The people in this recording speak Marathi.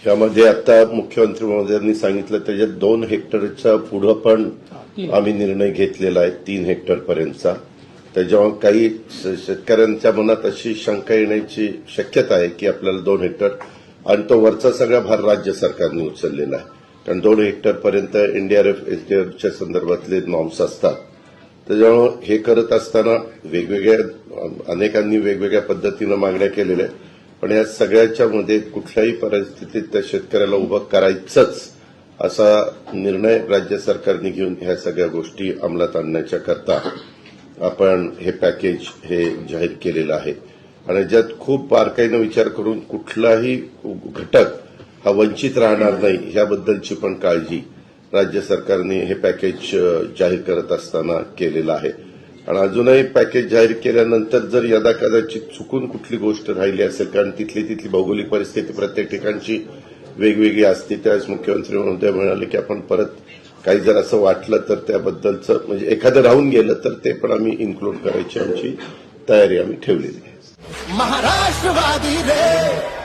यामध्ये आता मुख्यमंत्री महोदयांनी सांगितलं त्याच्यात 2 हेक्टरच्या पुढे पण आम्ही निर्णय घेतलेला आहे 3 हेक्टर पर्यंतचा. त्याच्यामुळे काही शेतकऱ्यांच्या मनात अशी शंका येण्याची शक्यता आहे की आपल्याला 2 हेक्टर आणि तो वरचा सगळा भार राज्य सरकारने उचललेला आहे. कारण 2 हेक्टर पर्यंत एनडीआरएफ एसडीआरएफच्या संदर्भातले नॉर्म्स असतात. त्याच्यामुळे हे करत असताना अनेकांनी वेगवेगळ्या पद्धतीनं मागण्या केलेल्या आहेत. पण या सगळ्याच्या मध्ये कुठल्याही परिस्थितीत त्या शेतकऱ्याला उभं करायचंच असा निर्णय राज्य सरकारने घेऊन ह्या सगळ्या गोष्टी अंमलात आणण्याच्या करता आपण हे पॅकेज हे जाहीर केलेलं आहे. आणि ज्यात खूप बारकाईनं विचार करून कुठलाही घटक हा वंचित राहणार नाही ह्याबद्दलची पण काळजी राज्य सरकारने हे पॅकेज जाहीर करत असताना केलेलं आहे. आणि अजूनही पॅकेज जाहीर केल्यानंतर जर यदाकदाचित चुकून कुठली गोष्ट राहिली असेल, कारण तिथली भौगोलिक परिस्थिती प्रत्येक ठिकाणची वेगवेगळी असते, त्यावेळेस मुख्यमंत्री महोदय म्हणाले की आपण परत काही जर असं वाटलं तर त्याबद्दलचं म्हणजे एखादं राहून गेलं तर ते पण आम्ही इन्क्लूड करायची आमची तयारी आम्ही ठेवलेली आहे. महाराष्ट्रवादी रे